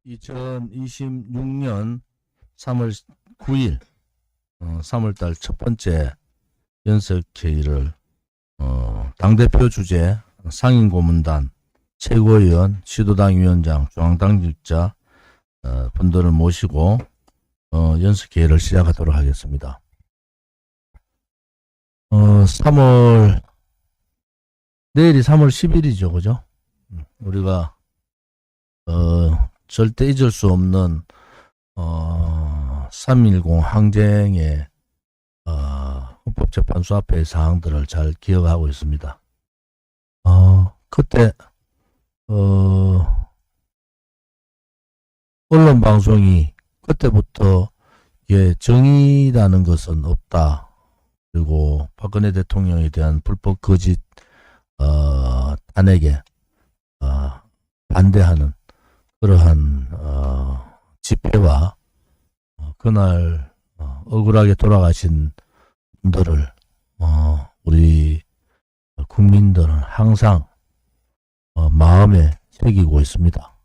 2026년 3월 9일 3월달 첫 번째 연석회의를 당대표 주재, 상임고문단, 최고위원, 시도당 위원장, 중앙당직자 분들을 모시고 연석회의를 시작하도록 하겠습니다. 내일이 3월 10일이죠. 그죠? 우리가 절대 잊을 수 없는 3.10 항쟁의 헌법재판소 앞의 사항들을 잘 기억하고 있습니다. 그때 언론 방송이 그때부터 정의라는 것은 없다. 그리고 박근혜 대통령에 대한 불법 거짓 탄핵에 반대하는 그러한 집회와 그날 억울하게 돌아가신 분들을 우리 국민들은 항상 마음에 새기고 있습니다.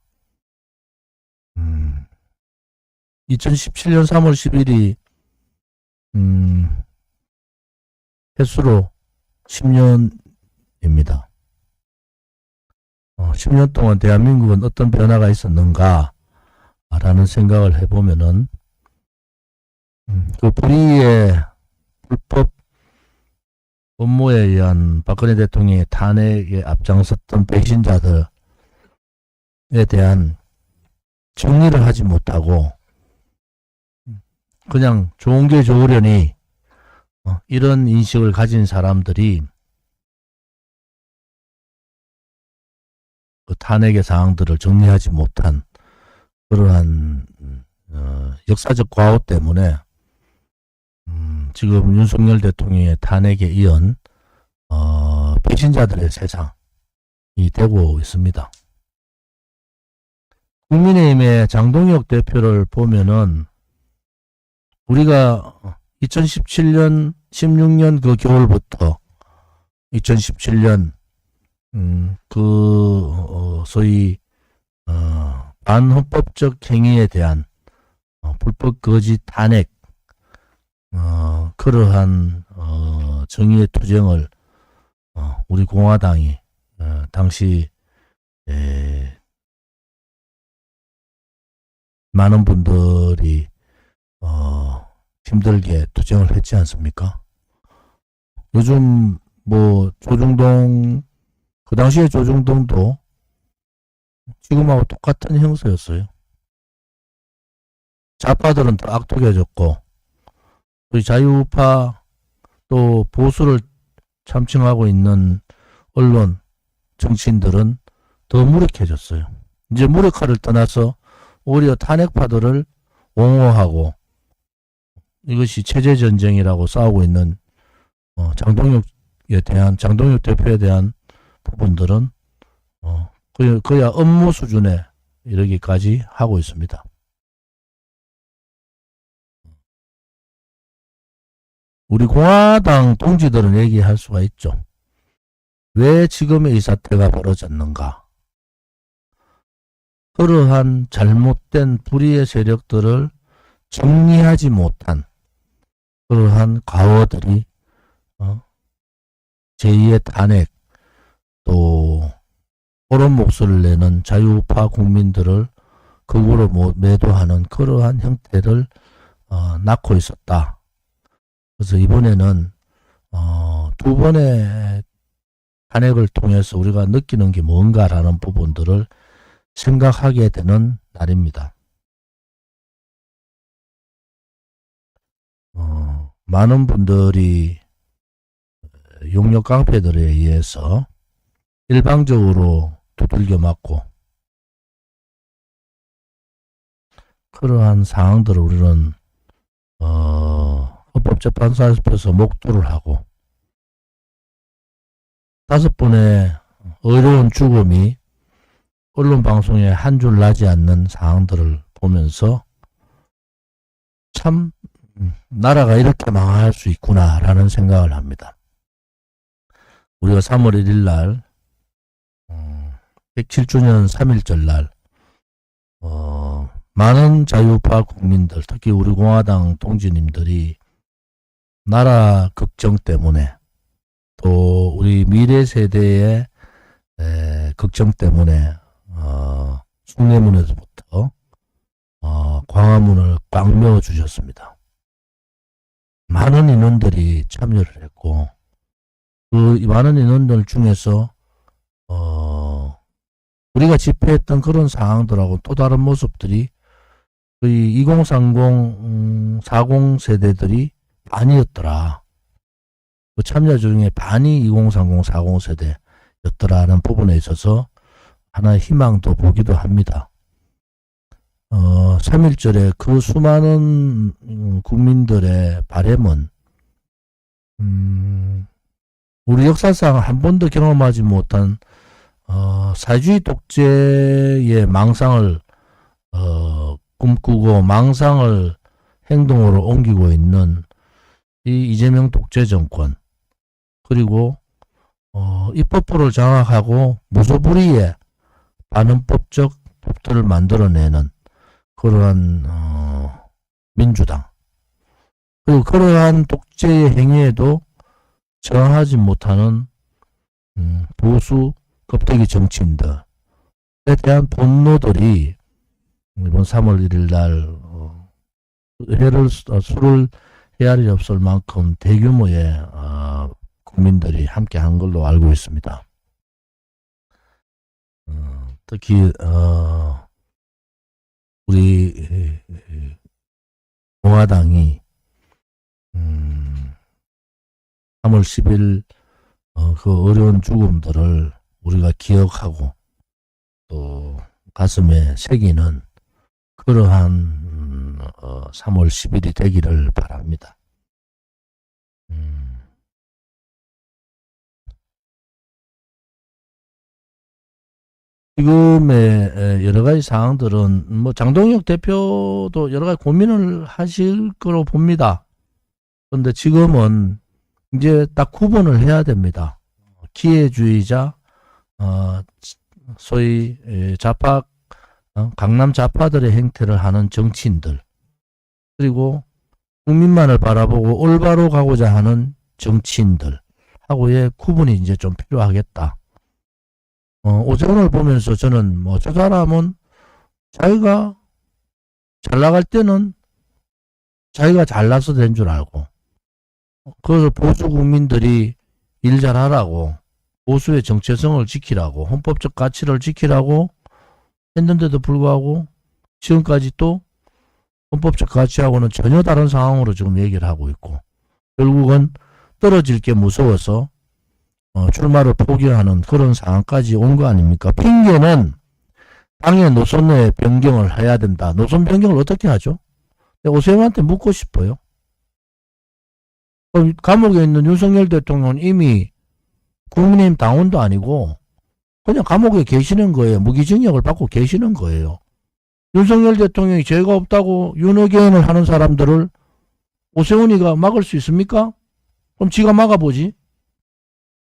2017년 3월 10일이 횟수로 10년입니다. 10년 동안 대한민국은 어떤 변화가 있었는가 라는 생각을 해보면은 그 불의의 불법 업무에 의한 박근혜 대통령의 탄핵에 앞장섰던 배신자들에 대한 정리를 하지 못하고 그냥 좋은 게 좋으려니 이런 인식을 가진 사람들이 그 탄핵의 사항들을 정리하지 못한 그러한 역사적 과오 때문에 지금 윤석열 대통령의 탄핵에 이은 배신자들의 세상이 되고 있습니다. 국민의힘의 장동혁 대표를 보면은 우리가 2017년 16년 그 겨울부터 2017년 소위 반헌법적 행위에 대한 불법 거짓 탄핵 그러한 정의의 투쟁을 우리 공화당이 당시 많은 분들이 힘들게 투쟁을 했지 않습니까? 요즘 조중동 그 당시에 조중동도 지금하고 똑같은 형사였어요. 좌파들은 더 악독해졌고 우리 자유우파 또 보수를 참칭하고 있는 언론 정치인들은 더 무력해졌어요. 이제 무력화를 떠나서 오히려 탄핵파들을 옹호하고 이것이 체제전쟁이라고 싸우고 있는 장동혁 대표에 대한 부분들은 그야 업무 수준에 이르기까지 하고 있습니다. 우리 공화당 동지들은 얘기할 수가 있죠. 왜 지금의 이 사태가 벌어졌는가? 그러한 잘못된 불의의 세력들을 정리하지 못한 그러한 과거들이 제2의 탄핵 또 옳은 목소리를 내는 자유우파 국민들을 극우로 매도하는 그러한 형태를 낳고 있었다. 그래서 이번에는 두 번의 탄핵을 통해서 우리가 느끼는 게 뭔가라는 부분들을 생각하게 되는 날입니다. 많은 분들이 용역 깡패들에 의해서 일방적으로 두들겨 맞고 그러한 상황들을 우리는 헌법재판소 앞에서 목도를 하고 5번의 어려운 죽음이 언론방송에 한 줄 나지 않는 상황들을 보면서 참 나라가 이렇게 망할 수 있구나 라는 생각을 합니다. 우리가 3월 1일 날 107주년 3.1절 날 많은 자유파 국민들, 특히 우리 공화당 동지님들이 나라 걱정 때문에 또 우리 미래 세대의 걱정 때문에 숭례문에서부터 광화문을 꽉 메워주셨습니다. 많은 인원들이 참여를 했고 그 많은 인원들 중에서 우리가 집회했던 그런 상황들하고 또 다른 모습들이 거의 2030, 40 세대들이 반이었더라. 그 참여 중에 반이 2030, 40 세대였더라는 부분에 있어서 하나의 희망도 보기도 합니다. 3.1절에 그 수많은 국민들의 바람은 우리 역사상 한 번도 경험하지 못한 사회주의 독재의 망상을 꿈꾸고 망상을 행동으로 옮기고 있는 이 이재명 독재 정권, 그리고 입법부를 장악하고 무소불위의 반헌법적 법들을 만들어내는 그러한 민주당, 그리고 그러한 독재의 행위에도 저항하지 못하는 보수 껍데기 정치인들에 대한 분노들이 이번 3월 1일 날 술을 헤아릴 없을 만큼 대규모의 국민들이 함께 한 걸로 알고 있습니다. 특히 우리 공화당이 3월 10일 그 어려운 죽음들을 우리가 기억하고 또 가슴에 새기는 그러한 3월 10일이 되기를 바랍니다. 지금의 여러 가지 상황들은 뭐 장동혁 대표도 여러 가지 고민을 하실 거로 봅니다. 그런데 지금은 이제 딱 구분을 해야 됩니다. 기회주의자, 소위 좌파, 강남 좌파들의 행태를 하는 정치인들, 그리고 국민만을 바라보고 올바로 가고자 하는 정치인들하고의 구분이 이제 좀 필요하겠다. 오세훈을 보면서 저는 뭐 저 사람은 자기가 잘 나갈 때는 자기가 잘나서 된 줄 알고, 그래서 보수 국민들이 일 잘하라고, 보수의 정체성을 지키라고, 헌법적 가치를 지키라고 했는데도 불구하고 지금까지 또 헌법적 가치하고는 전혀 다른 상황으로 지금 얘기를 하고 있고, 결국은 떨어질 게 무서워서 출마를 포기하는 그런 상황까지 온 거 아닙니까? 핑계는 당의 노선의 변경을 해야 된다. 노선 변경을 어떻게 하죠? 오세훈한테 묻고 싶어요. 감옥에 있는 윤석열 대통령은 이미 국민의힘 당원도 아니고 그냥 감옥에 계시는 거예요. 무기징역을 받고 계시는 거예요. 윤석열 대통령이 죄가 없다고 윤어게인을 하는 사람들을 오세훈이가 막을 수 있습니까? 그럼 지가 막아보지.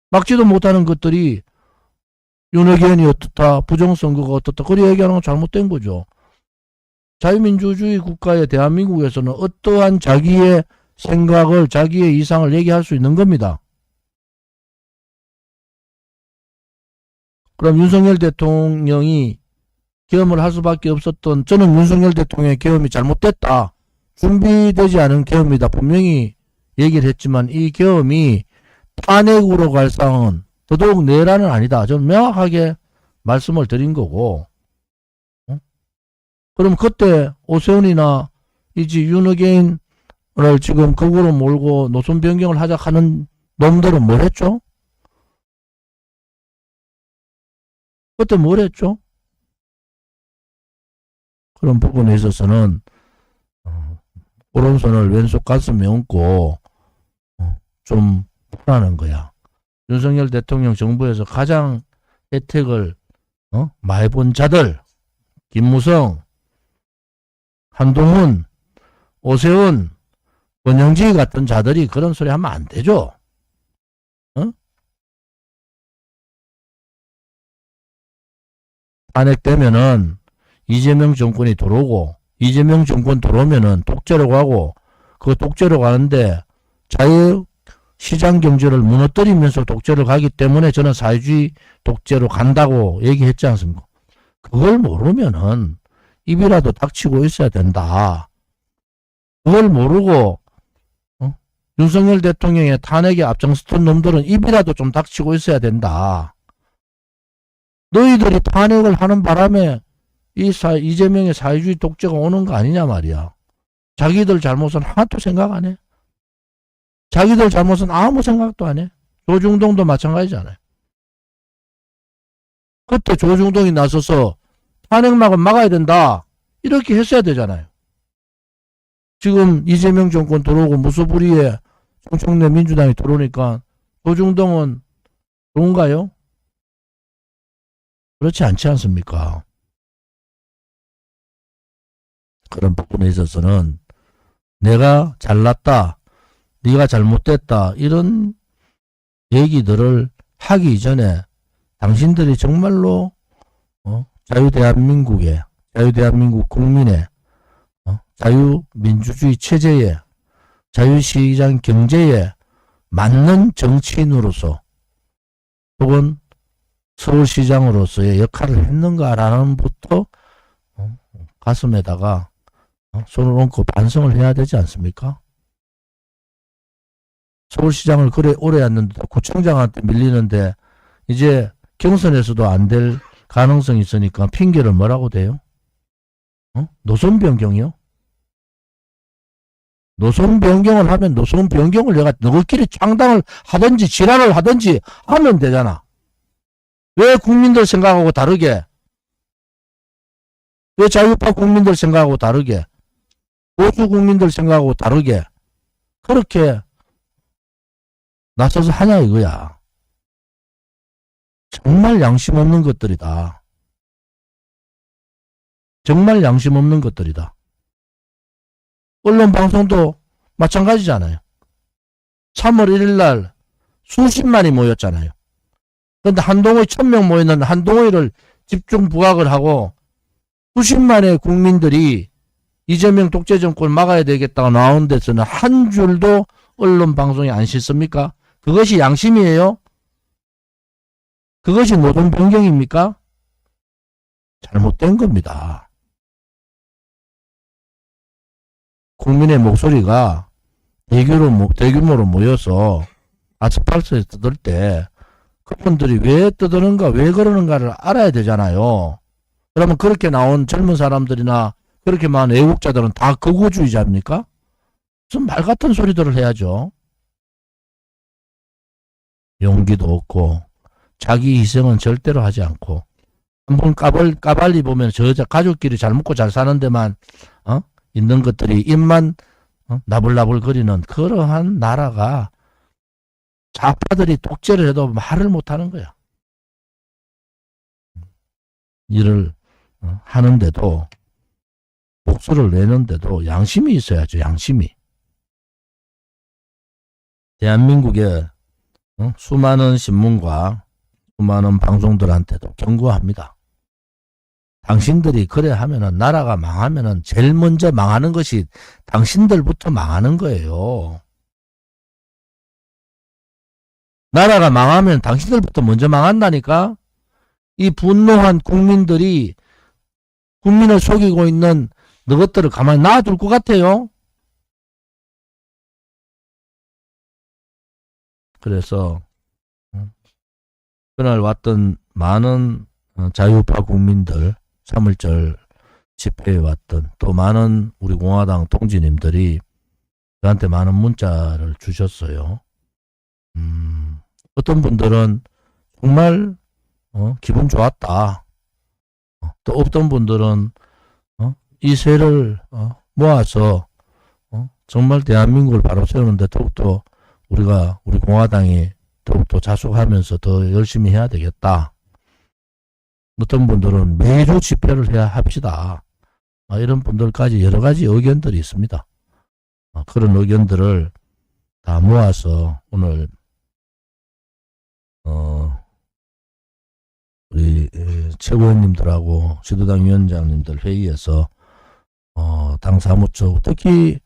막지도 못하는 것들이 윤어게인이 어떻다, 부정선거가 어떻다, 그리 얘기하는 건 잘못된 거죠. 자유민주주의 국가의 대한민국에서는 어떠한 자기의 생각을, 자기의 이상을 얘기할 수 있는 겁니다. 그럼 윤석열 대통령이 계엄을 할 수밖에 없었던, 저는 윤석열 대통령의 계엄이 잘못됐다, 준비되지 않은 계엄이다 분명히 얘기를 했지만, 이 계엄이 탄핵으로 갈 상황은 더더욱 내란은 아니다, 저는 명확하게 말씀을 드린 거고, 그럼 그때 오세훈이나 이제 윤어게인을 지금 거꾸로 몰고 노선 변경을 하자 하는 놈들은 뭘 했죠? 그때 뭘 했죠? 그런 부분에 있어서는 오른손을 왼손 가슴에 얹고 좀 보라는 거야. 윤석열 대통령 정부에서 가장 혜택을 많이 본 자들, 김무성, 한동훈, 오세훈, 권영지 같은 자들이 그런 소리 하면 안 되죠. 탄핵되면은 이재명 정권이 들어오고 이재명 정권 들어오면은 독재로 가고, 그 독재로 가는데 자유 시장 경제를 무너뜨리면서 독재로 가기 때문에 저는 사회주의 독재로 간다고 얘기했지 않습니까? 그걸 모르면은 입이라도 닥치고 있어야 된다. 그걸 모르고 윤석열 대통령의 탄핵에 앞장섰던 놈들은 입이라도 좀 닥치고 있어야 된다. 너희들이 탄핵을 하는 바람에 이재명의 사회주의 독재가 오는 거 아니냐 말이야. 자기들 잘못은 하나도 생각 안 해. 자기들 잘못은 아무 생각도 안 해. 조중동도 마찬가지잖아요. 그때 조중동이 나서서 탄핵막은 막아야 된다. 이렇게 했어야 되잖아요. 지금 이재명 정권 들어오고 무소불위에 정청래 민주당이 들어오니까 조중동은 좋은가요? 그렇지 않지 않습니까? 그런 부분에 있어서는 내가 잘났다, 네가 잘못됐다 이런 얘기들을 하기 전에 당신들이 정말로 자유대한민국 국민의 자유민주주의 체제에 자유시장 경제에 맞는 정치인으로서 혹은 서울시장으로서의 역할을 했는가라는 부터 가슴에다가 손을 얹고 반성을 해야 되지 않습니까? 서울시장을 그래 오래 했는데 구청장한테 밀리는데 이제 경선에서도 안 될 가능성이 있으니까 핑계를 뭐라고 대요? 노선 변경이요? 노선 변경을 하면 노선 변경을 내가 너희끼리 창당을 하든지 지랄을 하든지 하면 되잖아. 왜 국민들 생각하고 다르게? 왜 자유파 국민들 생각하고 다르게? 보수 국민들 생각하고 다르게? 그렇게 나서서 하냐 이거야. 정말 양심 없는 것들이다. 정말 양심 없는 것들이다. 언론 방송도 마찬가지잖아요. 3월 1일 날 수십만이 모였잖아요. 그런데 한동훈 1000명 모였는데 한동훈을 집중 부각을 하고 수십만의 국민들이 이재명 독재정권 막아야 되겠다고 나온 데서는 한 줄도 언론 방송이 안 싣습니까? 그것이 양심이에요? 그것이 노동 변경입니까? 잘못된 겁니다. 국민의 목소리가 대규모로 모여서 아스팔트에 뜯을 때 그분들이 왜 뜯는가 왜 그러는가를 알아야 되잖아요. 그러면 그렇게 나온 젊은 사람들이나 그렇게 많은 애국자들은 다 극우주의자입니까? 무슨 말 같은 소리들을 해야죠. 용기도 없고 자기 희생은 절대로 하지 않고 한번 까발리 보면 저 가족끼리 잘 먹고 잘 사는 데만 있는 것들이 입만 나불나불 거리는 그러한 나라가 좌파들이 독재를 해도 말을 못하는 거야. 일을 하는데도 목소리를 내는데도 양심이 있어야죠. 양심이. 대한민국의 수많은 신문과 수많은 방송들한테도 경고합니다. 당신들이 그래 하면은 나라가 망하면은 제일 먼저 망하는 것이 당신들부터 망하는 거예요. 나라가 망하면 당신들부터 먼저 망한다니까. 이 분노한 국민들이 국민을 속이고 있는 너것들을 가만히 놔둘 것 같아요. 그래서 그날 왔던 많은 자유파 국민들 3.1절 집회에 왔던 또 많은 우리 공화당 동지님들이 저한테 많은 문자를 주셨어요. 어떤 분들은 정말 기분 좋았다. 또 어떤 분들은 이 세를 모아서 정말 대한민국을 바로 세우는데 더욱더 우리 공화당이 더욱더 자숙하면서 더 열심히 해야 되겠다. 어떤 분들은 매주 집회를 해야 합시다. 이런 분들까지 여러 가지 의견들이 있습니다. 그런 의견들을 다 모아서 오늘 우리 최고위원님들하고 지도당 위원장님들 회의에서 당 사무처, 특히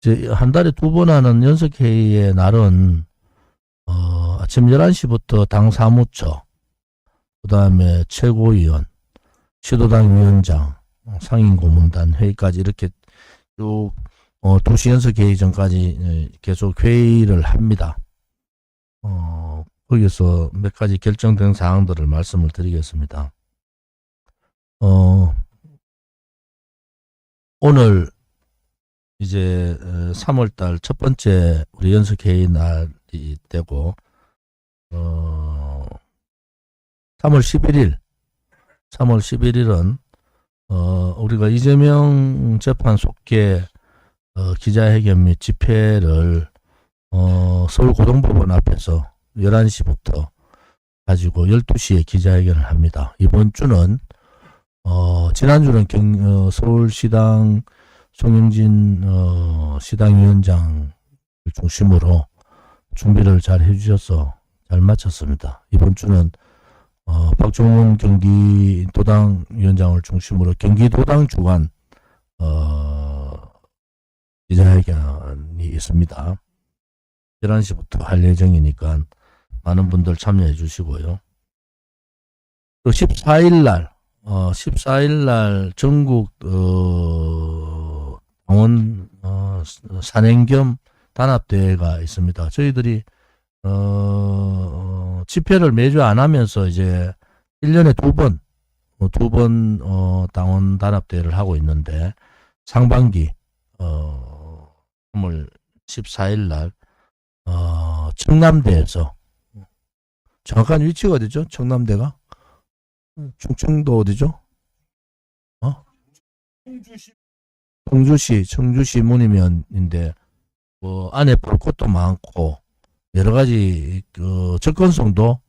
이제 한 달에 2번 하는 연석회의의 날은 아침 11시부터 당 사무처, 그 다음에 최고위원, 시도당 위원장, 상임고문단 회의까지 이렇게 쭉 2시 연석회의 전까지 계속 회의를 합니다. 거기서 몇 가지 결정된 사항들을 말씀을 드리겠습니다. 오늘 이제 3월달 첫 번째 우리 연석회의 날이 되고 3월 11일은 우리가 이재명 재판 속계 기자회견 및 집회를 서울고등법원 앞에서 11시부터 가지고 12시에 기자회견을 합니다. 이번 주는 지난주는 서울시당 송영진 시당위원장을 중심으로 준비를 잘 해주셔서 잘 마쳤습니다. 이번 주는 박종훈 경기도당 위원장을 중심으로 경기도당 주관 기자회견이 있습니다. 11시부터 할 예정이니까 많은 분들 참여해 주시고요. 또 14일날 전국 당원 산행겸 단합대회가 있습니다. 저희들이 집회를 매주 안 하면서 이제 1년에 2번 당원 단합대회를 하고 있는데 상반기 3월 14일날 청남대에서 정확한 위치가 어디죠? 청남대가? 충청도 어디죠? 청주시 문이면인데 안에 볼 것도 많고 여러 가지 접근성도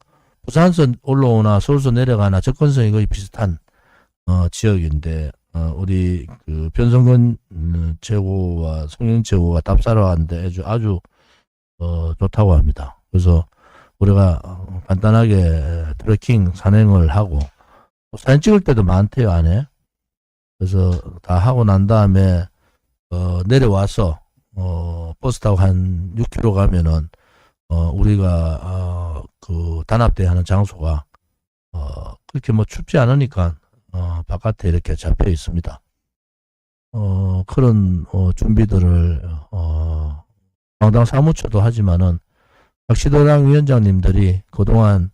부산선 올라오나 서울선 내려가나 접근성이 거의 비슷한 지역인데 우리 변성근 최고와 송영 최고가 답사로 하는데 아주 좋다고 합니다. 그래서 우리가 간단하게 트레킹 산행을 하고 사진 찍을 때도 많대요 안에. 그래서 다 하고 난 다음에 내려와서 버스 타고 한 6km 가면은 우리가 그 단합대회 하는 장소가 그렇게 뭐 춥지 않으니까 바깥에 이렇게 잡혀 있습니다. 그런 준비들을 당당 사무처도 하지만은 각 시도당 위원장님들이 그동안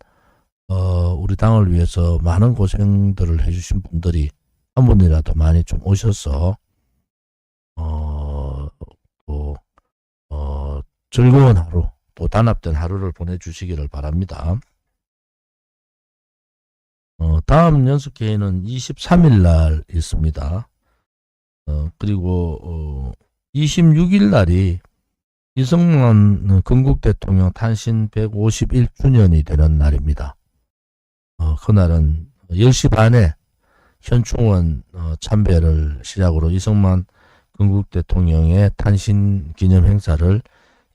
우리 당을 위해서 많은 고생들을 해주신 분들이 한 분이라도 많이 좀 오셔서 즐거운 하루 또 단합된 하루를 보내주시기를 바랍니다. 다음 연석회의는 23일 날 있습니다. 그리고 26일 날이 이승만 건국 대통령 탄신 151주년이 되는 날입니다. 그날은 10시 반에 현충원 참배를 시작으로 이승만 건국 대통령의 탄신 기념 행사를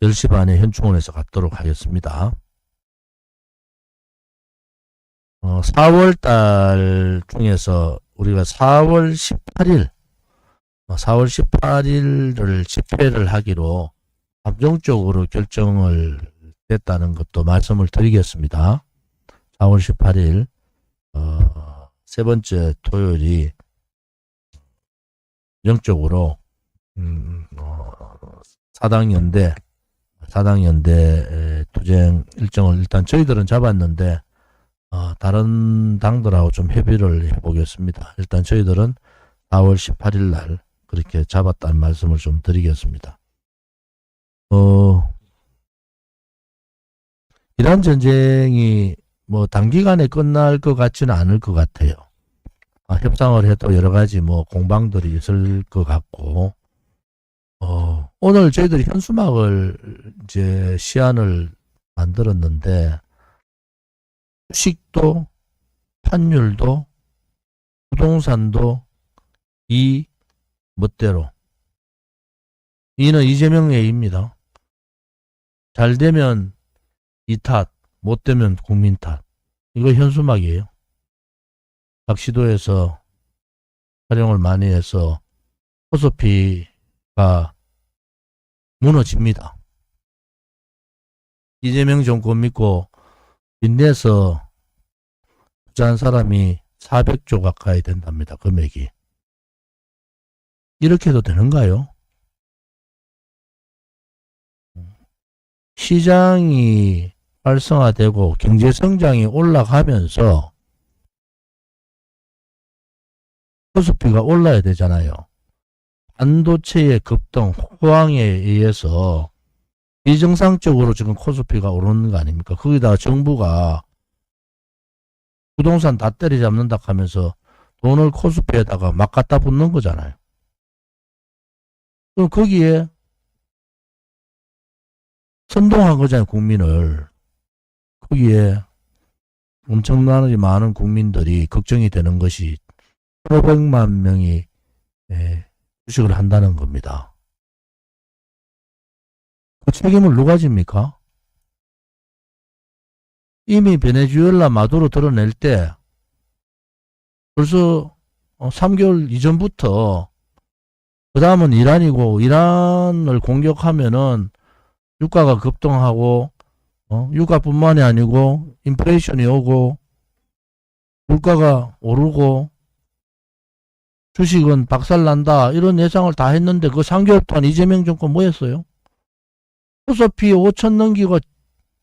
10시 반에 현충원에서 갖도록 하겠습니다. 4월 달 중에서 우리가 4월 18일을 집회를 하기로 감정적으로 결정을 됐다는 것도 말씀을 드리겠습니다. 4월 18일 세 번째 토요일이 정적으로 사당연대 투쟁 일정을 일단 저희들은 잡았는데 다른 당들하고 좀 협의를 해보겠습니다. 일단 저희들은 4월 18일 날 그렇게 잡았다는 말씀을 좀 드리겠습니다. 이란 전쟁이 뭐 단기간에 끝날 것 같지는 않을 것 같아요. 협상을 해도 여러 가지 뭐 공방들이 있을 것 같고, 오늘 저희들이 현수막을 이제 시안을 만들었는데, 주식도, 환율도, 부동산도 이 멋대로. 이는 이재명의 A입니다. 잘 되면 이 탓, 못 되면 국민 탓. 이거 현수막이에요. 각 시도에서 활용을 많이 해서 코스피가 무너집니다. 이재명 정권 믿고 빚내서 투자한 사람이 400조 가까이 된답니다. 금액이. 이렇게 해도 되는가요? 시장이 활성화되고 경제성장이 올라가면서 코스피가 올라야 되잖아요. 반도체의 급등, 호황에 의해서 비정상적으로 지금 코스피가 오르는 거 아닙니까? 거기다가 정부가 부동산 다 때려잡는다 하면서 돈을 코스피에다가 막 갖다 붓는 거잖아요. 그럼 거기에 선동한 거잖아요, 국민을. 거기에 엄청나게 많은 국민들이 걱정이 되는 것이 500만 명이 주식을 한다는 겁니다. 그 책임을 누가 집니까? 이미 베네수엘라 마두로 드러낼 때 벌써 3개월 이전부터 그 다음은 이란이고 이란을 공격하면은 유가가 급등하고 유가뿐만이 아니고 인플레이션이 오고 물가가 오르고 주식은 박살난다 이런 예상을 다 했는데 그 3개월 동안 이재명 정권 뭐 했어요? 코스피 5천 넘기고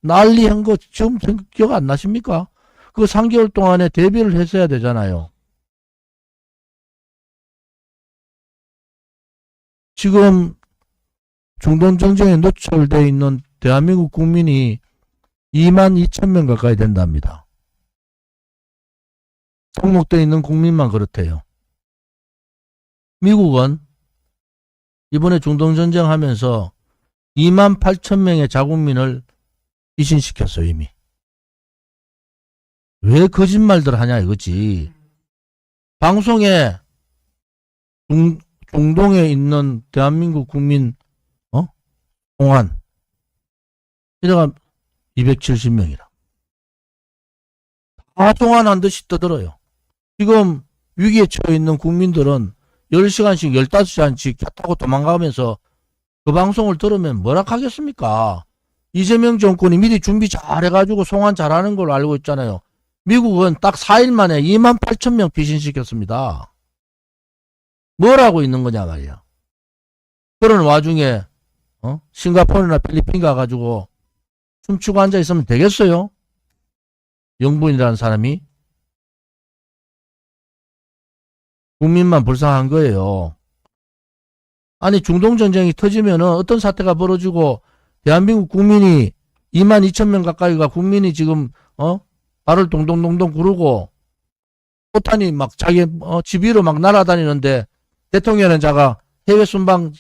난리한 거 지금 기억 안 나십니까? 그 3개월 동안에 대비를 했어야 되잖아요. 지금 중동 전쟁에 노출되어 있는 대한민국 국민이 2만 2천 명 가까이 된답니다. 등록되어 있는 국민만 그렇대요. 미국은 이번에 중동 전쟁 하면서 2만 8천 명의 자국민을 피신시켰어요, 이미. 왜 거짓말들 하냐 이거지. 방송에 중동에 있는 대한민국 국민 공안 이래가 270명이라. 다 종안한 듯이 떠들어요. 지금 위기에 처해 있는 국민들은 10시간씩 15시간씩 타고 도망가면서 그 방송을 들으면 뭐라 하겠습니까? 이재명 정권이 미리 준비 잘 해가지고 송환 잘하는 걸로 알고 있잖아요. 미국은 딱 4일 만에 2만 8천 명 피신시켰습니다. 뭘 하고 있는 거냐 말이야. 그런 와중에 싱가포르나 필리핀 가가지고 춤추고 앉아있으면 되겠어요? 영분이라는 사람이? 국민만 불쌍한 거예요. 아니 중동전쟁이 터지면은 어떤 사태가 벌어지고 대한민국 국민이 2만 2천 명 가까이가 국민이 지금 발을 동동동동 구르고 포탄이 막 자기 집 위로 막 날아다니는데 대통령은 자가 해외 순방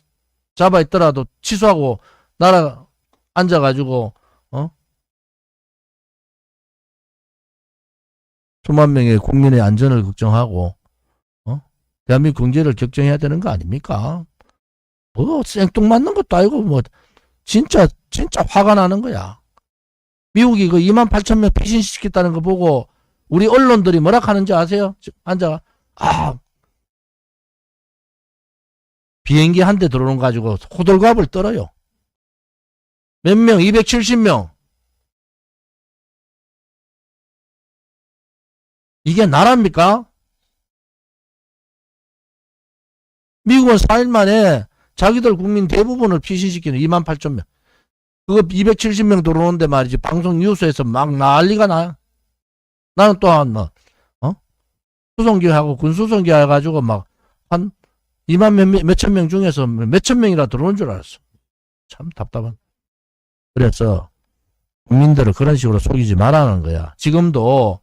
잡아 있더라도 취소하고 나라 앉아가지고 수만 명의 국민의 안전을 걱정하고 대한민국 경제를 걱정해야 되는 거 아닙니까? 뭐 생뚱맞는 것도 아니고 뭐 진짜 화가 나는 거야. 미국이 그 2만 8천 명 피신시켰다는 거 보고 우리 언론들이 뭐라 하는지 아세요? 앉아 비행기 한 대 들어오는 거 가지고 호들갑을 떨어요. 몇 명? 270명. 이게 나라입니까? 미국은 4일 만에 자기들 국민 대부분을 피신시키는 2만 8천 명. 그거 270명 들어오는데 말이지. 방송 뉴스에서 막 난리가 나. 나는 또한 수송기하고 군수송기 해가지고 막 한 2만 몇천 명 중에서 몇천 명이라 들어온 줄 알았어. 참 답답한. 그래서 국민들을 그런 식으로 속이지 말라는 거야. 지금도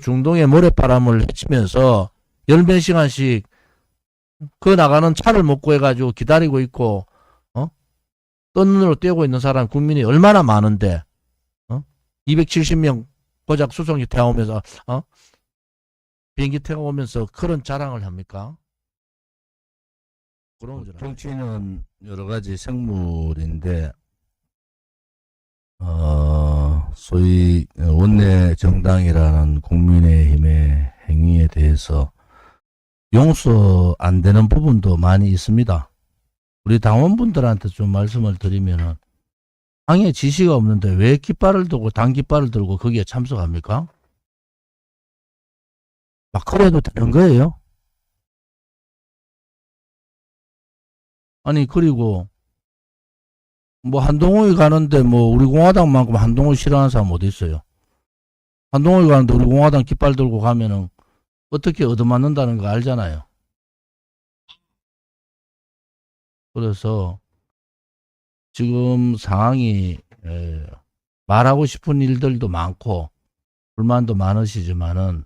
중동의 모래바람을 헤치면서 열몇 시간씩 그 나가는 차를 못 구해가지고 기다리고 있고 뜬 눈으로 떼고 있는 사람 국민이 얼마나 많은데 270명 고작 수송기 태워오면서 비행기 태워오면서 그런 자랑을 합니까? 정치는 여러 가지 생물인데 소위 원내 정당이라는 국민의힘의 행위에 대해서 용서 안 되는 부분도 많이 있습니다. 우리 당원분들한테 좀 말씀을 드리면은 당에 지시가 없는데 왜 깃발을 들고 당 깃발을 들고 거기에 참석합니까? 막 그래도 되는 거예요? 아니 그리고 뭐 한동훈이 가는데 뭐 우리 공화당만큼 한동훈 싫어하는 사람 어디 있어요? 한동훈이 가는데 우리 공화당 깃발 들고 가면은 어떻게 얻어맞는다는 거 알잖아요. 그래서 지금 상황이 말하고 싶은 일들도 많고 불만도 많으시지만은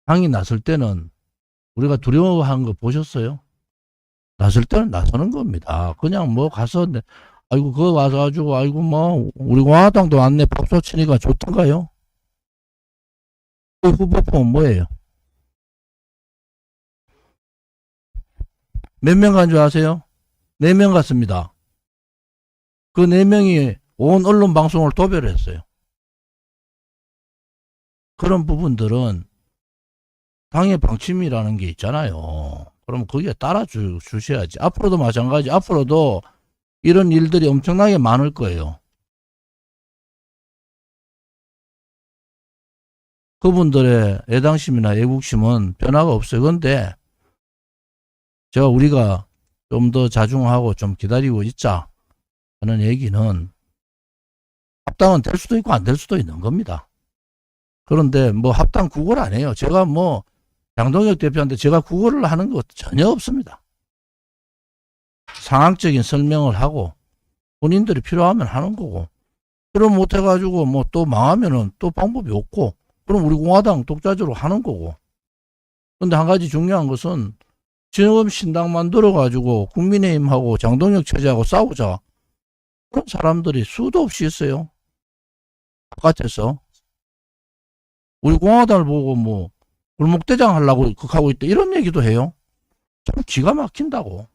당이 나설 때는 우리가 두려워하는 거 보셨어요? 나설 때는 나서는 겁니다. 그냥 뭐 가서 아이고 그거 와서 가지고 아이고 뭐 우리 공화당도 왔네 박수 치니까 좋던가요? 그 후보품은 뭐예요? 몇 명 간 줄 아세요? 4명 갔습니다. 그 4명이 온 언론 방송을 도배를 했어요. 그런 부분들은 당의 방침이라는 게 있잖아요. 그럼 거기에 따라 주셔야지. 앞으로도 마찬가지. 앞으로도 이런 일들이 엄청나게 많을 거예요. 그분들의 애당심이나 애국심은 변화가 없어요. 근데 우리가 좀 더 자중하고 좀 기다리고 있자 하는 얘기는 합당은 될 수도 있고 안 될 수도 있는 겁니다. 그런데 뭐 합당 구걸 안 해요. 제가 뭐 장동혁 대표한테 제가 구걸을 하는 것 전혀 없습니다. 상황적인 설명을 하고 본인들이 필요하면 하는 거고 그럼 못해가지고 뭐 또 망하면은 또 방법이 없고 그럼 우리 공화당 독자적으로 하는 거고. 근데 한 가지 중요한 것은 지금 신당 만들어가지고 국민의힘하고 장동혁 체제하고 싸우자. 그런 사람들이 수도 없이 있어요. 바깥에서. 우리 공화당을 보고 뭐 골목대장 하려고 하고 있다. 이런 얘기도 해요. 참 기가 막힌다고.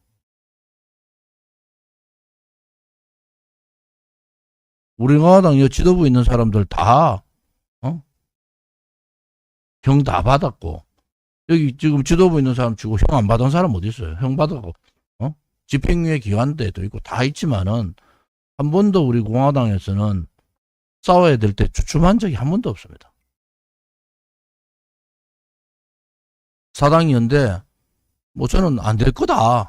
우리 공화당 지도부 있는 사람들 다 형 다 받았고 여기 지금 지도부 있는 사람 치고 형 안 받은 사람 어디 있어요? 형 받았고 집행유예 기관대도 있고 다 있지만은 한 번도 우리 공화당에서는 싸워야 될 때 주춤한 적이 한 번도 없습니다. 사당이 연대 뭐 저는 안 될 거다.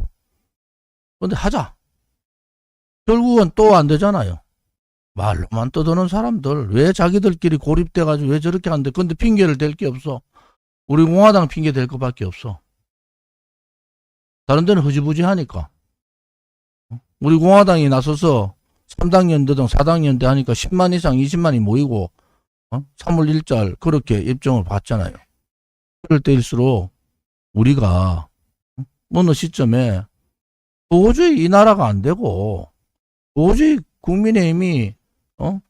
근데 하자. 결국은 또 안 되잖아요. 말로만 떠드는 사람들 왜 자기들끼리 고립돼가지고 왜 저렇게 하는데 근데 핑계를 댈 게 없어. 우리 공화당 핑계 댈 것밖에 없어. 다른 데는 흐지부지 하니까. 우리 공화당이 나서서 3당 연대등 4당 연대 하니까 10만 이상 20만이 모이고 3월 1절 그렇게 입증을 받잖아요. 그럴 때일수록 우리가 어느 시점에 도저히 이 나라가 안 되고 도저히 국민의힘이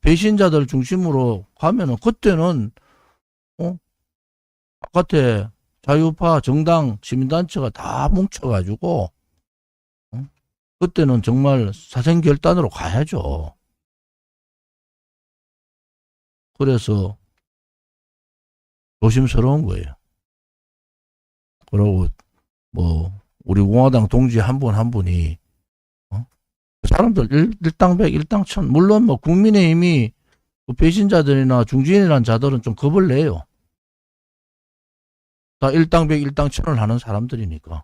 배신자들 중심으로 가면은 그때는 바깥에 자유파 정당 시민단체가 다 뭉쳐가지고 그때는 정말 사생결단으로 가야죠. 그래서 조심스러운 거예요. 그러고 뭐 우리 공화당 동지 한 분 한 분이 그 사람들 일당백 일당천 물론 뭐 국민의힘이 그 배신자들이나 중진이라는 자들은 좀 겁을 내요. 다 일당백 일당천을 하는 사람들이니까.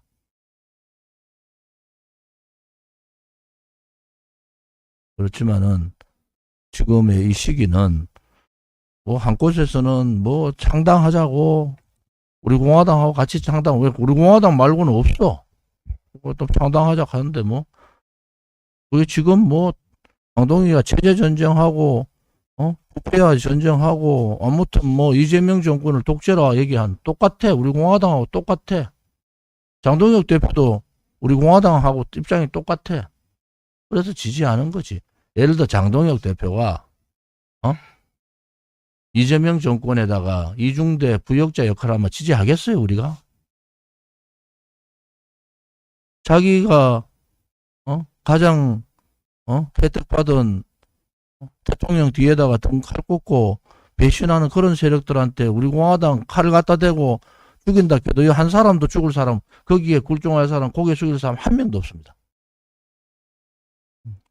그렇지만은 지금의 이 시기는 뭐 한 곳에서는 뭐 창당하자고 우리 공화당하고 같이 창당 왜 우리 공화당 말고는 없어. 또 창당하자 하는데 뭐 그게 지금 뭐 장동희가 체제 전쟁하고 부패와 전쟁하고 아무튼 뭐 이재명 정권을 독재라 얘기한 똑같아. 우리 공화당하고 똑같아. 장동혁 대표도 우리 공화당하고 입장이 똑같아. 그래서 지지하는 거지. 예를 들어 장동혁 대표가 이재명 정권에다가 이중대 부역자 역할을 하면 지지하겠어요 우리가? 자기가 가장 혜택받은 대통령 뒤에다가 등 칼 꽂고 배신하는 그런 세력들한테 우리 공화당 칼을 갖다 대고 죽인다 해도 한 사람도 죽을 사람, 거기에 굴종할 사람, 고개 숙일 사람 한 명도 없습니다.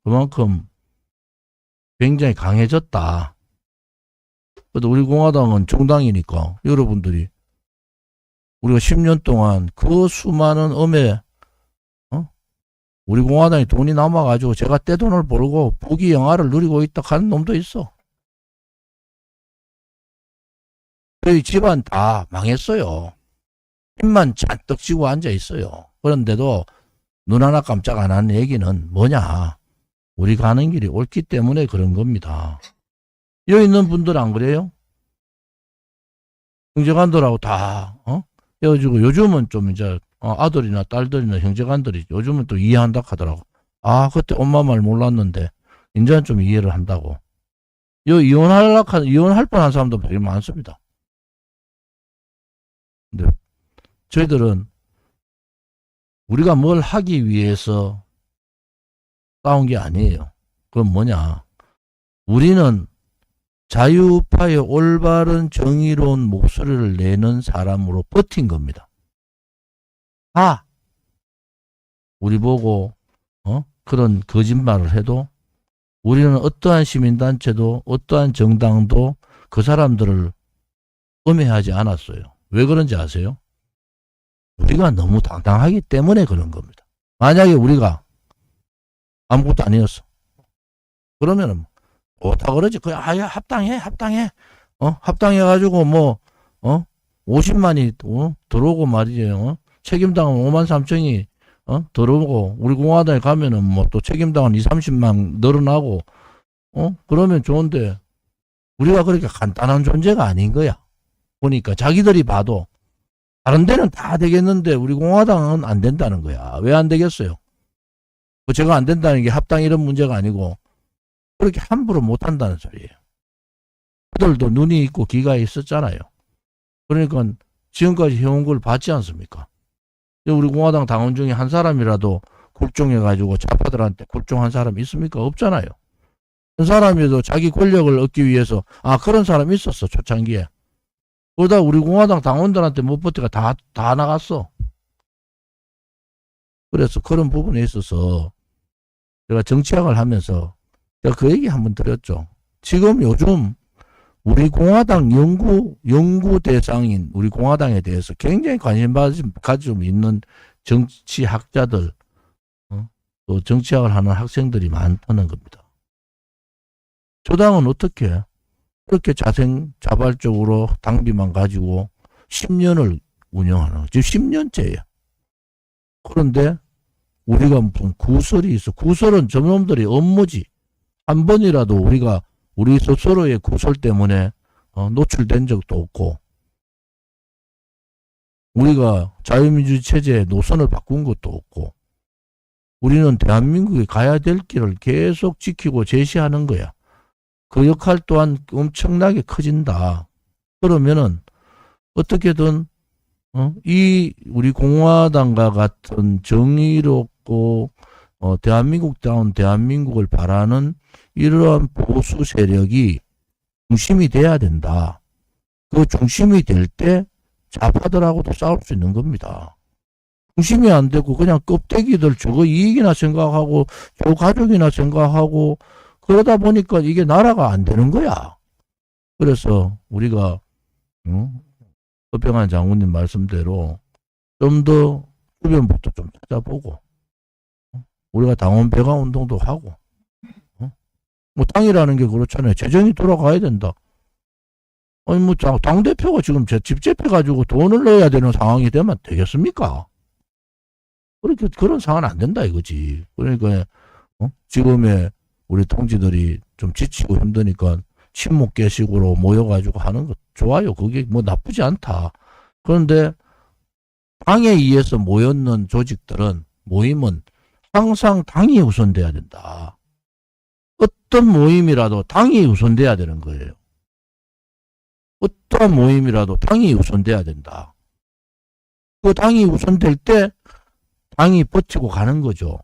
그만큼 굉장히 강해졌다. 그래도 우리 공화당은 정당이니까 여러분들이 우리가 10년 동안 그 수많은 우리 공화당에 돈이 남아가지고 제가 떼돈을 벌고 부귀 영화를 누리고 있다 하는 놈도 있어. 저희 집안 다 망했어요. 힘만 잔뜩 쥐고 앉아 있어요. 그런데도 눈 하나 깜짝 안 하는 얘기는 뭐냐? 우리 가는 길이 옳기 때문에 그런 겁니다. 여기 있는 분들 안 그래요? 형제간들하고 다 헤어지고 요즘은 좀 이제 아들이나 딸들이나 형제간들이 요즘은 또 이해한다 하더라고. 아, 그때 엄마 말 몰랐는데 이제는 좀 이해를 한다고. 이혼할 뻔한 사람도 되게 많습니다. 근데 저희들은 우리가 뭘 하기 위해서 싸운 게 아니에요. 그건 뭐냐? 우리는 자유파의 올바른 정의로운 목소리를 내는 사람으로 버틴 겁니다. 우리 보고 그런 거짓말을 해도 우리는 어떠한 시민단체도 어떠한 정당도 그 사람들을 음해하지 않았어요. 왜 그런지 아세요? 우리가 너무 당당하기 때문에 그런 겁니다. 만약에 우리가 아무것도 아니었어. 그러면은 다 그러지. 그냥 합당해. 합당해가지고 50만이 들어오고 말이죠. 책임당은 5만 3천이 들어오고 우리 공화당에 가면은 또 책임당은 2, 30만 늘어나고 그러면 좋은데 우리가 그렇게 간단한 존재가 아닌 거야. 보니까 자기들이 봐도 다른 데는 다 되겠는데 우리 공화당은 안 된다는 거야. 왜 안 되겠어요? 제가 안 된다는 게 합당 이런 문제가 아니고 그렇게 함부로 못 한다는 소리예요. 그들도 눈이 있고 귀가 있었잖아요. 그러니까 지금까지 해온 걸 봤지 않습니까? 우리 공화당 당원 중에 한 사람이라도 굴종해가지고 좌파들한테 굴종한 사람 있습니까? 없잖아요. 한 사람이라도 자기 권력을 얻기 위해서 그런 사람이 있었어. 초창기에. 그러다 우리 공화당 당원들한테 못 버티가 다 나갔어. 그래서 그런 부분에 있어서 제가 정치학을 하면서 제가 그 얘기 한번 드렸죠. 지금 요즘 우리 공화당 연구 대상인 우리 공화당에 대해서 굉장히 관심 가지고 있는 정치학자들, 또 정치학을 하는 학생들이 많다는 겁니다. 저 당은 어떻게 그렇게 자발적으로 당비만 가지고 10년을 운영하는, 지금 10년째예요. 그런데 우리가 무슨 구설이 있어. 구설은 저놈들이 업무지. 한 번이라도 우리가 우리 스스로의 구설 때문에 노출된 적도 없고 우리가 자유민주주의 체제의 노선을 바꾼 것도 없고 우리는 대한민국이 가야 될 길을 계속 지키고 제시하는 거야. 그 역할 또한 엄청나게 커진다. 그러면은 어떻게든 이 우리 공화당과 같은 정의롭고 대한민국다운 대한민국을 바라는 이러한 보수 세력이 중심이 돼야 된다. 그 중심이 될 때 좌파들하고도 싸울 수 있는 겁니다. 중심이 안 되고 그냥 껍데기들 저거 이익이나 생각하고 저 가족이나 생각하고 그러다 보니까 이게 나라가 안 되는 거야. 그래서 우리가 허평한 장군님 말씀대로 좀 더 주변부터 좀 찾아보고 우리가 당원 배가 운동도 하고 당이라는 게 그렇잖아요. 재정이 돌아가야 된다. 아니 당대표가 지금 집집해가지고 돈을 넣어야 되는 상황이 되면 되겠습니까? 그렇게 그런 상황은 안 된다 이거지. 그러니까 지금의 우리 동지들이 좀 지치고 힘드니까 친목계식으로 모여가지고 하는 거 좋아요. 그게 나쁘지 않다. 그런데 당에 의해서 모였는 모임은 항상 당이 우선돼야 된다. 어떤 모임이라도 당이 우선돼야 되는 거예요. 어떠한 모임이라도 당이 우선돼야 된다. 그 당이 우선될 때 당이 버티고 가는 거죠.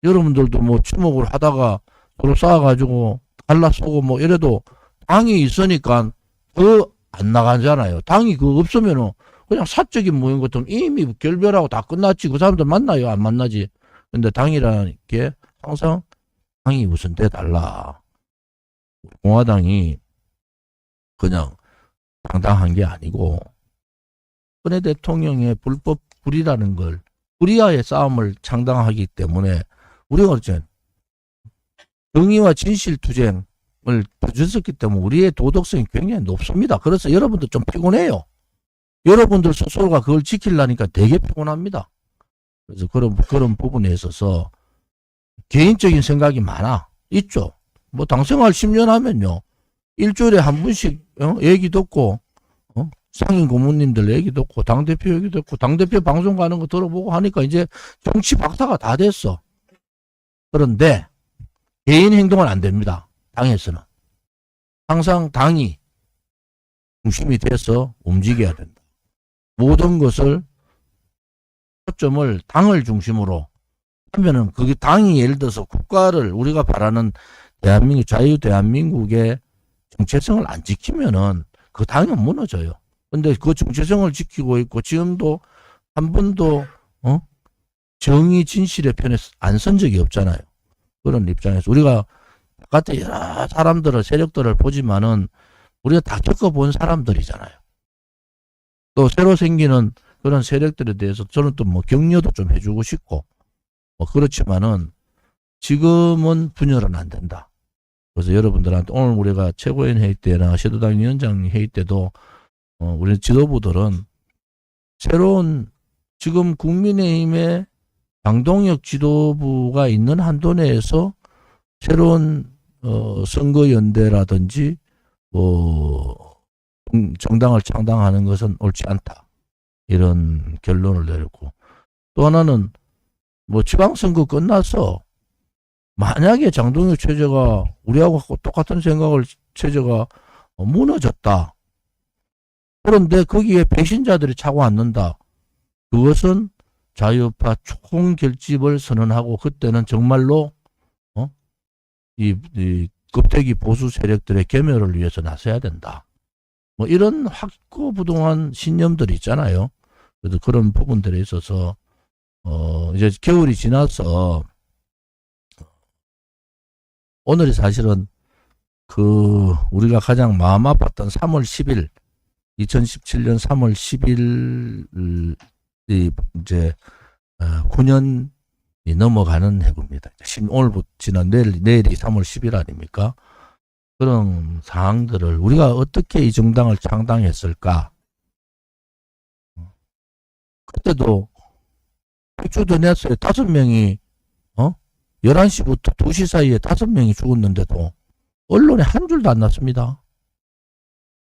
여러분들도 주목을 하다가 서로 싸워가지고 갈라쏘고 뭐 이래도 당이 있으니까 더 안 나가잖아요. 당이 그 없으면은 그냥 사적인 모임 같은 이미 결별하고 다 끝났지. 그 사람들 만나요? 안 만나지? 근데 당이라는 게 항상 당이 우선돼 달라. 공화당이 그냥 당당한 게 아니고 박근혜 대통령의 불법 불의라는 걸 불의와의 싸움을 창당하기 때문에 우리가 어째 정의와 진실 투쟁을 펼쳤기 때문에 우리의 도덕성이 굉장히 높습니다. 그래서 여러분들 좀 피곤해요. 여러분들 스스로가 그걸 지키려니까 되게 피곤합니다. 그래서 그런 부분에 있어서 개인적인 생각이 많아. 있죠. 뭐 당생활 10년 하면요. 일주일에 한 번씩 얘기 듣고 상임 고문님들 얘기 듣고 당대표 얘기 듣고 당대표 방송 가는 거 들어보고 하니까 이제 정치 박사가 다 됐어. 그런데 개인 행동은 안 됩니다. 당에서는. 항상 당이 중심이 돼서 움직여야 된다. 모든 것을 초점을 당을 중심으로 하면은 그게 당이 예를 들어서 국가를 우리가 바라는 대한민국 자유 대한민국의 정체성을 안 지키면은 그 당은 무너져요. 근데 그 정체성을 지키고 있고 지금도 한 번도 정의 진실의 편에 안 선 적이 없잖아요. 그런 입장에서 우리가 바깥에 여러 사람들을 세력들을 보지만은 우리가 다 겪어본 사람들이잖아요. 또 새로 생기는 그런 세력들에 대해서 저는 또 뭐 격려도 좀 해주고 싶고 뭐 그렇지만은 지금은 분열은 안 된다. 그래서 여러분들한테 오늘 우리가 최고위원 회의 때나 시도당 위원장 회의 때도 우리 지도부들은 새로운 지금 국민의힘의 장동혁 지도부가 있는 한도 내에서 새로운 선거연대라든지 뭐 정당을 창당하는 것은 옳지 않다. 이런 결론을 내렸고 또 하나는 뭐 지방선거 끝나서 만약에 장동혁 체제가 우리하고 똑같은 생각을 체제가 무너졌다. 그런데 거기에 배신자들이 차고 앉는다. 그것은 자유파 총결집을 선언하고 그때는 정말로 이 껍데기 보수 세력들의 괴멸을 위해서 나서야 된다. 뭐 이런 확고부동한 신념들이 있잖아요. 그래서 그런 부분들에 있어서 이제 겨울이 지나서 오늘이 사실은 우리가 가장 마음 아팠던 3월 10일 2017년 3월 10일이 이제 9년이 넘어가는 해입니다. 오늘부터 지난 내일이 3월 10일 아닙니까? 그런 상황들을 우리가 어떻게 이 정당을 창당했을까? 그때도 백주도 냈어요. 5명이 11시부터 2시 사이에 5명이 죽었는데도 언론에 한 줄도 안 났습니다.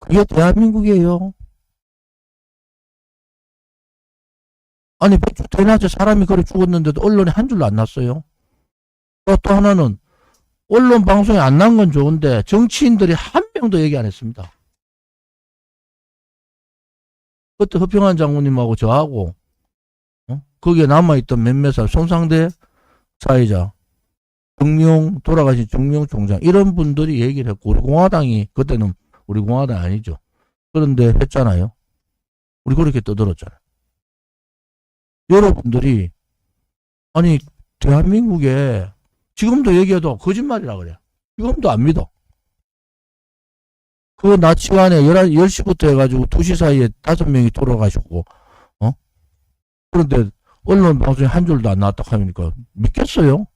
그게 대한민국이에요. 아니 백주 대낮에 사람이 그래 죽었는데도 언론에 한 줄도 안 났어요. 또 하나는 언론 방송에 안 난 건 좋은데 정치인들이 한 명도 얘기 안 했습니다. 그때 허평한 장군님하고 저하고 거기에 남아있던 몇몇 사람 손상대 사회자 돌아가신 정용 총장 이런 분들이 얘기를 했고 우리 공화당이 그때는 우리 공화당 아니죠. 그런데 했잖아요. 우리 그렇게 떠들었잖아요. 여러분들이 아니 대한민국에 지금도 얘기해도 거짓말이라 그래. 지금도 안 믿어. 그 낮 시간에 10시부터 해가지고 2시 사이에 5명이 돌아가시고 그런데 언론 방송에 한 줄도 안 나왔다 하니까 믿겠어요?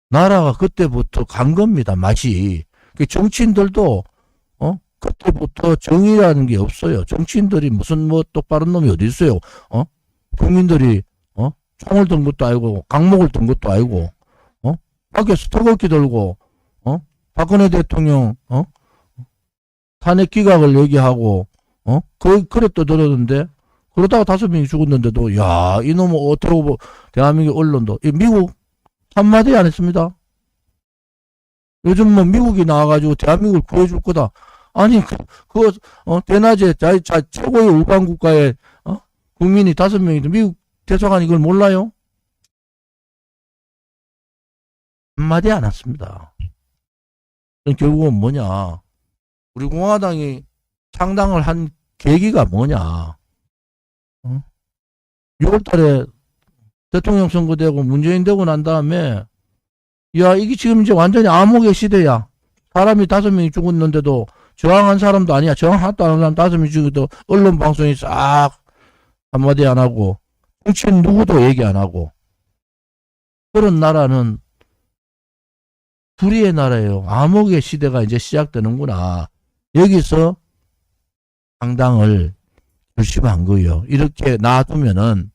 나라가 그때부터 간 겁니다. 맛이. 정치인들도 그때부터 정의라는 게 없어요. 정치인들이 무슨 뭐 똑바른 놈이 어디 있어요? 국민들이 총을 든 것도 아니고 강목을 든 것도 아니고 밖에서 터벅기 들고 박근혜 대통령 탄핵 기각을 얘기하고 그래 떠들었는데 그러다가 5명이 죽었는데도 야 이놈은 어떻게 보고 대한민국 언론도 미국 한마디 안 했습니다. 요즘 뭐 미국이 나와가지고 대한민국을 구해줄 거다. 아니 대낮에 최고의 우방 국가의 국민이 5명인데 미국 대사관이 이걸 몰라요? 한마디 안 했습니다. 그럼 결국은 뭐냐? 우리 공화당이 창당을 한 계기가 뭐냐? 어? 6월 달에 대통령 선거 되고 문재인 되고 난 다음에 야, 이게 지금 이제 완전히 암흑의 시대야. 사람이 5명이 죽었는데도 저항한 사람도 아니야. 저항 하나도 안 한 사람 5명이 죽어도 언론 방송이 싹 한마디 안 하고 정치인 누구도 얘기 안 하고 그런 나라는 불의의 나라예요. 암흑의 시대가 이제 시작되는구나. 여기서 창당을 결심한 거예요. 이렇게 놔두면은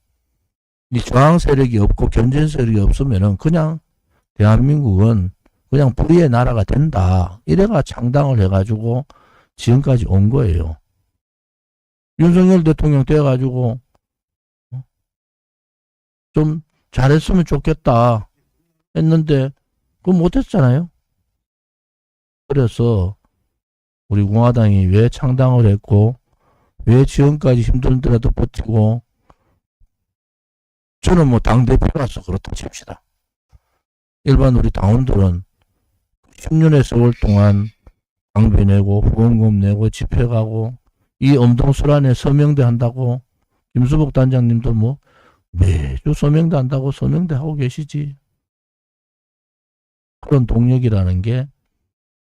이 저항 세력이 없고 견제 세력이 없으면은 그냥 대한민국은 그냥 불의의 나라가 된다. 이래가 창당을 해가지고 지금까지 온 거예요. 윤석열 대통령 돼가지고 좀 잘했으면 좋겠다 했는데 그건 못했잖아요. 그래서 우리 공화당이 왜 창당을 했고 왜 지금까지 힘들더라도 버티고 저는 뭐 당대표라서 그렇다 칩시다. 일반 우리 당원들은 10년의 세월 동안 당비 내고 후원금 내고 집회 가고 이 엄동설안에 서명대 한다고 김수복 단장님도 뭐 매주 서명대 한다고 서명대 하고 계시지. 그런 동력이라는 게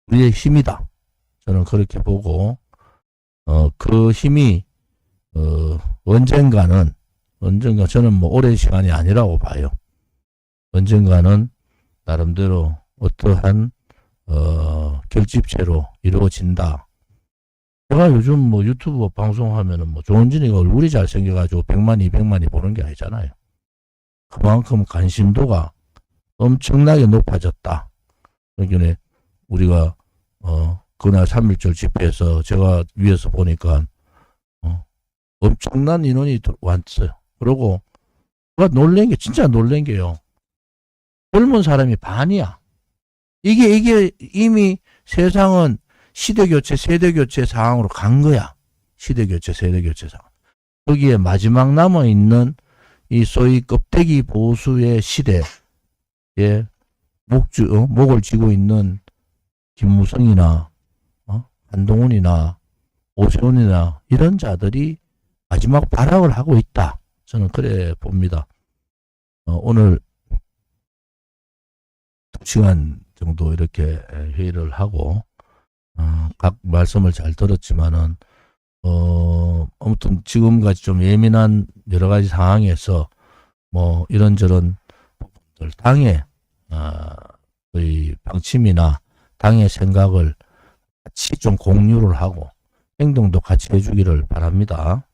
우리의 힘이다. 저는 그렇게 보고 그 힘이 언젠가 저는 뭐 오랜 시간이 아니라고 봐요. 언젠가는 나름대로 어떠한 결집체로 이루어진다. 제가 요즘 뭐 유튜브 방송하면은 뭐 조은진이가 얼굴이 잘생겨가지고 100만, 200만이 보는 게 아니잖아요. 그만큼 관심도가 엄청나게 높아졌다. 그러니까 우리가 그날 3.1절 집회에서 제가 위에서 보니까 엄청난 인원이 왔어요. 그러고 제가 놀란 게 진짜 놀란 게요. 젊은 사람이 반이야. 이게 이미 세상은 시대교체, 세대교체 상황으로 간 거야. 시대교체, 세대교체 상황. 거기에 마지막 남아있는 이 소위 껍데기 보수의 시대에 목을 쥐고 있는 김무성이나 한동훈이나 오세훈이나 이런 자들이 마지막 발악을 하고 있다. 저는 그래 봅니다. 오늘 2시간 정도 이렇게 회의를 하고 각 말씀을 잘 들었지만은 아무튼 지금까지 좀 예민한 여러 가지 상황에서 뭐 이런저런 부분들 당의 방침이나 당의 생각을 같이 좀 공유를 하고 행동도 같이 해주기를 바랍니다.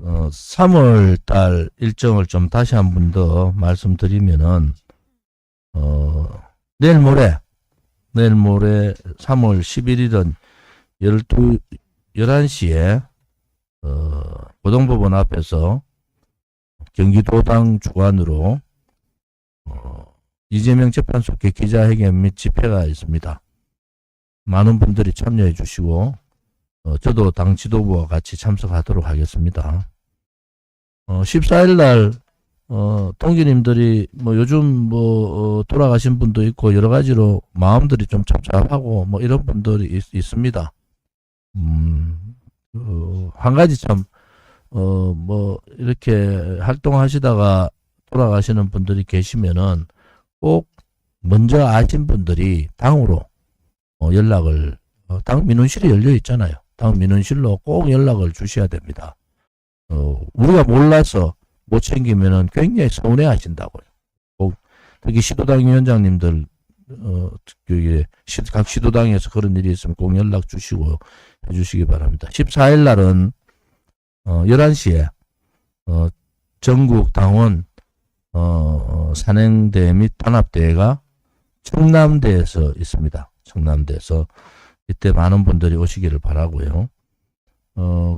3월 달 일정을 좀 다시 한 번 더 말씀드리면은 내일 모레 3월 11일은 11시에 고등법원 앞에서 경기도당 주관으로 이재명 재판소께 기자회견 및 집회가 있습니다. 많은 분들이 참여해 주시고 저도 당 지도부와 같이 참석하도록 하겠습니다. 14일 날 동기님들이 뭐 요즘 뭐 돌아가신 분도 있고 여러 가지로 마음들이 좀 착잡하고 뭐 이런 분들이 있습니다. 한 가지 참 뭐 이렇게 활동하시다가 돌아가시는 분들이 계시면은 꼭 먼저 아신 분들이 당으로 연락을 당 민원실이 열려 있잖아요. 당 민원실로 꼭 연락을 주셔야 됩니다. 우리가 몰라서 못 챙기면은 굉장히 서운해 하신다고요. 꼭 특히 시도당 위원장님들 각 시도당에서 그런 일이 있으면 꼭 연락 주시고 해주시기 바랍니다. 14일 날은 11시에 전국 당원 산행대 및 단합대회가 청남대에서 있습니다. 청남대에서 이때 많은 분들이 오시기를 바라고요.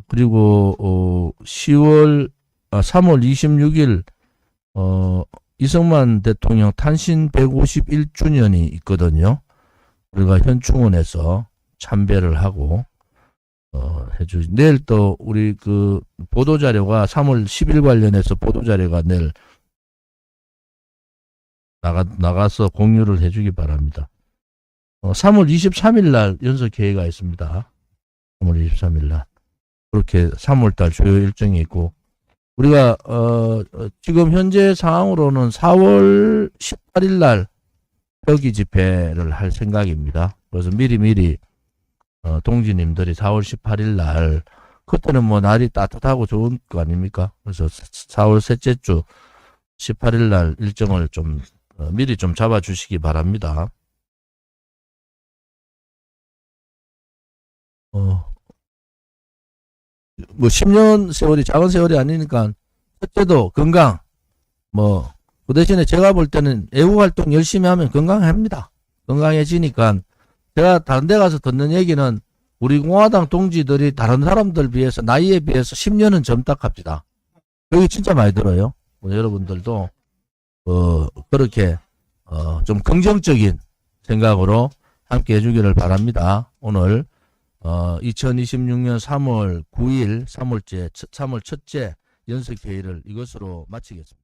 그리고 3월 26일 이승만 대통령 탄신 151주년이 있거든요. 우리가 현충원에서 참배를 하고 내일 또 우리 그 보도자료가 3월 10일 관련해서 보도자료가 내일 나가서 공유를 해주기 바랍니다. 3월 23일 날 연석회의가 있습니다. 3월 23일 날. 그렇게 3월 달 주요 일정이 있고, 우리가, 지금 현재 상황으로는 4월 18일 날 표기 집회를 할 생각입니다. 그래서 미리, 동지님들이 4월 18일 날, 그때는 뭐 날이 따뜻하고 좋은 거 아닙니까? 그래서 4월 셋째 주 18일 날 일정을 좀, 미리 좀 잡아주시기 바랍니다. 뭐 10년 세월이 작은 세월이 아니니까 첫째도 건강, 그 대신에 제가 볼 때는 애국 활동 열심히 하면 건강합니다. 건강해지니까. 제가 다른 데 가서 듣는 얘기는 우리 공화당 동지들이 다른 사람들 비해서 나이에 비해서 10년은 젊다 합니다. 여기 진짜 많이 들어요. 여러분들도 그렇게 좀 긍정적인 생각으로 함께 해주기를 바랍니다. 오늘 2026년 3월 9일 3월 첫째 연석회의를 이것으로 마치겠습니다.